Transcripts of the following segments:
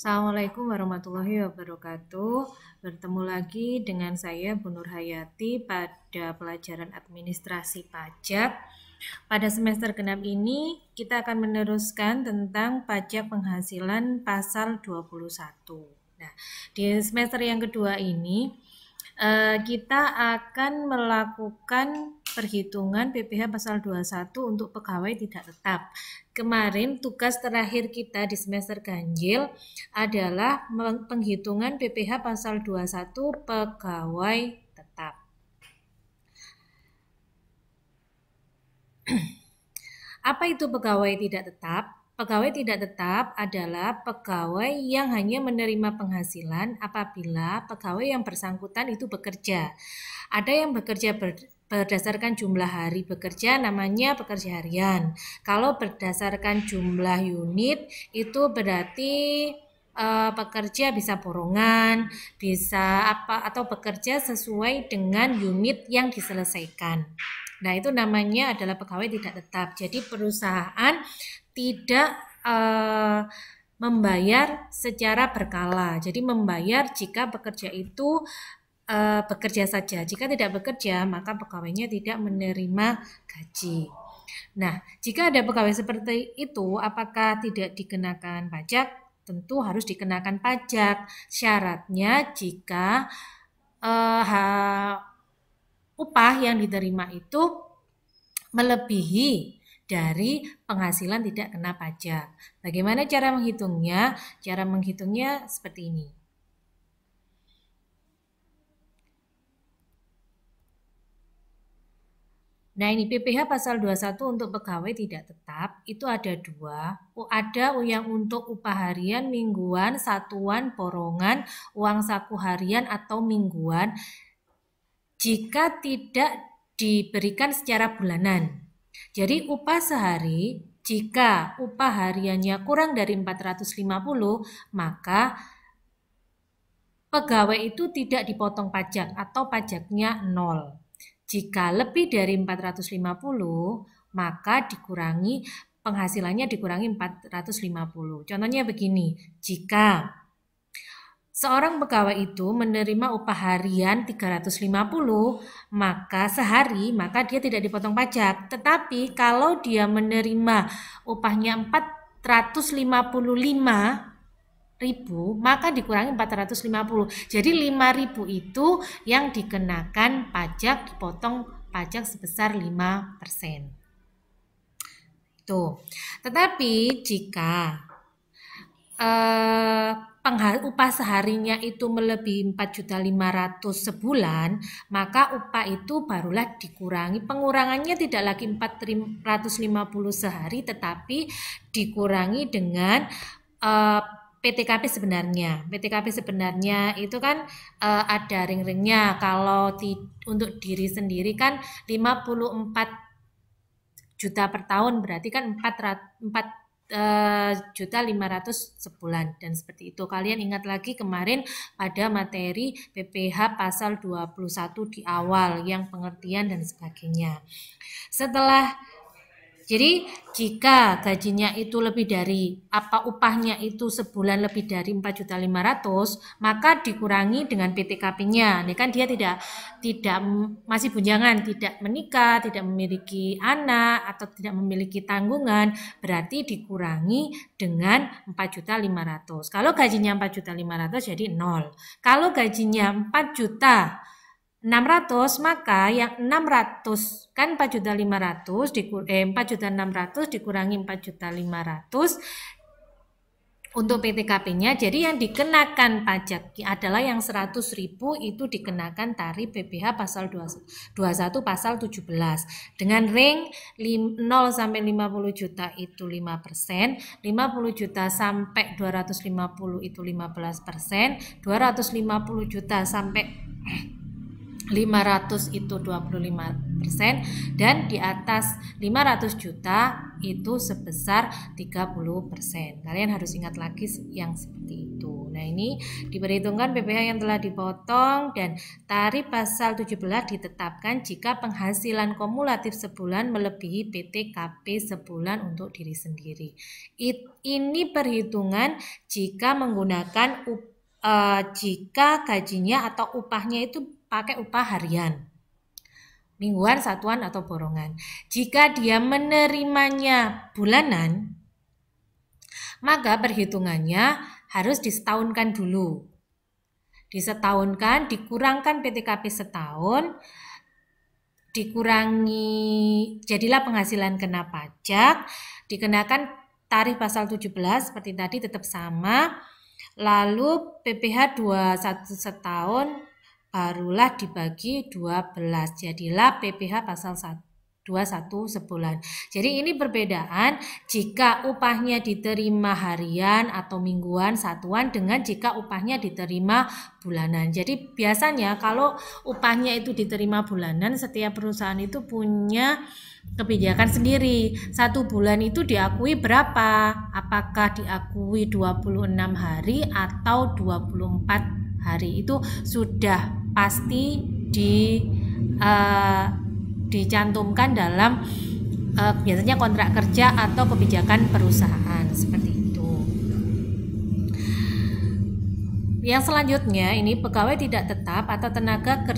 Assalamualaikum warahmatullahi wabarakatuh. Bertemu lagi dengan saya Bu Nur Hayati pada pelajaran administrasi pajak. Pada semester genap ini kita akan meneruskan tentang pajak penghasilan pasal 21. Nah, di semester yang kedua ini kita akan melakukan perhitungan PPh pasal 21 untuk pegawai tidak tetap. Kemarin tugas terakhir kita di semester ganjil adalah penghitungan PPh pasal 21 pegawai tetap. Apa itu pegawai tidak tetap? Pegawai tidak tetap adalah pegawai yang hanya menerima penghasilan apabila pegawai yang bersangkutan itu bekerja. Ada yang bekerja berdasarkan jumlah hari bekerja namanya pekerja harian. Kalau berdasarkan jumlah unit itu berarti pekerja bisa borongan, bisa apa atau bekerja sesuai dengan unit yang diselesaikan. Nah, itu namanya adalah pegawai tidak tetap. Jadi perusahaan tidak membayar secara berkala. Jadi membayar jika pekerja itu bekerja saja. Jika tidak bekerja, maka pegawainya tidak menerima gaji. Nah, jika ada pegawai seperti itu, apakah tidak dikenakan pajak? Tentu harus dikenakan pajak. Syaratnya jika upah yang diterima itu melebihi dari penghasilan tidak kena pajak. Bagaimana cara menghitungnya? Cara menghitungnya seperti ini. Nah, ini PPh pasal 21 untuk pegawai tidak tetap itu ada dua. Ada yang untuk upah harian, mingguan, satuan, borongan, uang saku harian atau mingguan jika tidak diberikan secara bulanan. Jadi upah sehari jika upah hariannya kurang dari 450 maka pegawai itu tidak dipotong pajak atau pajaknya 0. Jika lebih dari 450 maka dikurangi penghasilannya dikurangi 450. Contohnya begini, jika seorang pegawai itu menerima upah harian 350, maka sehari maka dia tidak dipotong pajak. Tetapi kalau dia menerima upahnya 455.000, maka dikurangi 450. Jadi 5.000 itu yang dikenakan pajak, dipotong pajak sebesar 5%. Tuh. Tetapi jika upah seharinya itu melebihi 4.500.000 sebulan, maka upah itu barulah dikurangi. Pengurangannya tidak lagi 450 sehari, tetapi dikurangi dengan PTKP sebenarnya. PTKP sebenarnya itu kan ada ring-ringnya. Kalau untuk diri sendiri kan 54 juta per tahun, berarti kan 4.500.000 sebulan dan seperti itu. Kalian ingat lagi kemarin pada materi PPh pasal 21 di awal yang pengertian dan sebagainya. Jadi jika gajinya itu lebih dari upahnya itu sebulan lebih dari 4.500.000 maka dikurangi dengan PTKP-nya. Ini kan dia tidak masih bujangan, tidak menikah, tidak memiliki anak atau tidak memiliki tanggungan, berarti dikurangi dengan 4.500.000. Kalau gajinya 4.500.000 jadi 0. Kalau gajinya 4.600.000 maka yang 600 kan 4.500 4.600 dikurangi 4.500 untuk PTKP-nya. Jadi yang dikenakan pajak adalah yang 100.000 itu dikenakan tarif PPh pasal 21 pasal 17 dengan ring 0 sampai 50 juta itu 5%, 50 juta sampai 250 itu 15%, 250 juta sampai 500 itu 25% dan di atas 500 juta itu sebesar 30%. Kalian harus ingat lagi yang seperti itu. Nah, Nah, ini diperhitungkan PPh yang telah dipotong dan tarif pasal 17 ditetapkan jika penghasilan kumulatif sebulan melebihi PTKP sebulan untuk diri sendiri. Ini perhitungan jika menggunakan jika gajinya atau upahnya itu pakai upah harian, mingguan, satuan, atau borongan. Jika dia menerimanya bulanan, maka perhitungannya harus disetahunkan dulu. Disetahunkan, dikurangkan PTKP setahun, dikurangi, jadilah penghasilan kena pajak, dikenakan tarif pasal 17 seperti tadi tetap sama, lalu PPh 21 setahun barulah dibagi 12, jadilah PPh pasal 21 sebulan. Jadi ini perbedaan jika upahnya diterima harian atau mingguan, satuan, dengan jika upahnya diterima bulanan. Jadi biasanya kalau upahnya itu diterima bulanan, setiap perusahaan itu punya kebijakan sendiri. 1 bulan itu diakui berapa? Apakah diakui 26 hari atau 24 hari? Itu sudah pasti dicantumkan dalam biasanya kontrak kerja atau kebijakan perusahaan seperti itu. Yang selanjutnya ini pegawai tidak tetap atau tenaga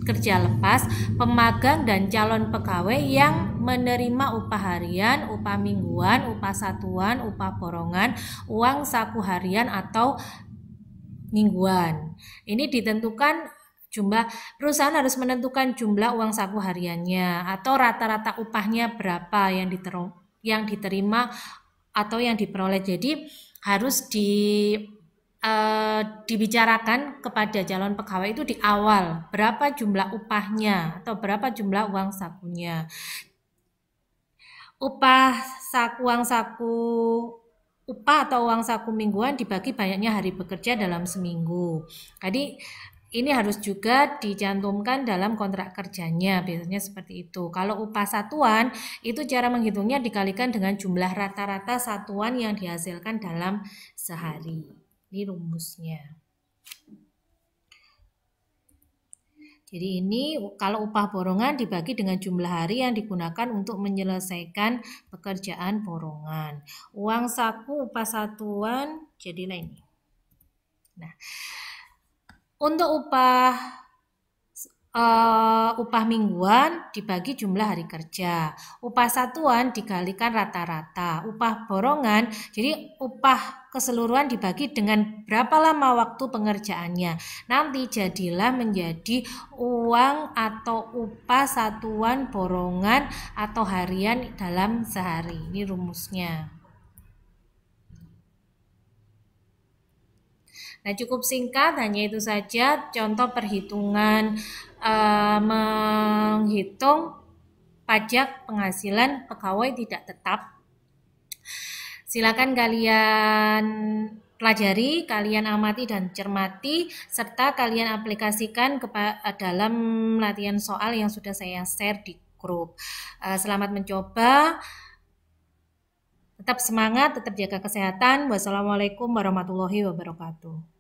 kerja lepas, pemagang dan calon pegawai yang menerima upah harian, upah mingguan, upah satuan, upah borongan, uang saku harian atau mingguan. Ini ditentukan jumlah, perusahaan harus menentukan jumlah uang saku hariannya atau rata-rata upahnya berapa yang diterima atau yang diperoleh. Jadi harus dibicarakan kepada calon pegawai itu di awal berapa jumlah upahnya atau berapa jumlah uang sakunya. Upah atau uang saku mingguan dibagi banyaknya hari bekerja dalam seminggu. Jadi ini harus juga dicantumkan dalam kontrak kerjanya, biasanya seperti itu. Kalau upah satuan, itu cara menghitungnya dikalikan dengan jumlah rata-rata satuan yang dihasilkan dalam sehari. Ini rumusnya. Jadi ini kalau upah borongan dibagi dengan jumlah hari yang digunakan untuk menyelesaikan pekerjaan borongan. Uang saku upah satuan jadilah ini. Nah, untuk upah mingguan dibagi jumlah hari kerja, upah satuan dikalikan rata-rata, upah borongan jadi upah keseluruhan dibagi dengan berapa lama waktu pengerjaannya, nanti jadilah menjadi uang atau upah satuan borongan atau harian dalam sehari. Ini rumusnya. Nah, cukup singkat, hanya itu saja contoh perhitungan menghitung pajak penghasilan pegawai tidak tetap. Silakan kalian pelajari, kalian amati dan cermati, serta kalian aplikasikan dalam latihan soal yang sudah saya share di grup. Selamat mencoba. Tetap semangat, tetap jaga kesehatan. Wassalamualaikum warahmatullahi wabarakatuh.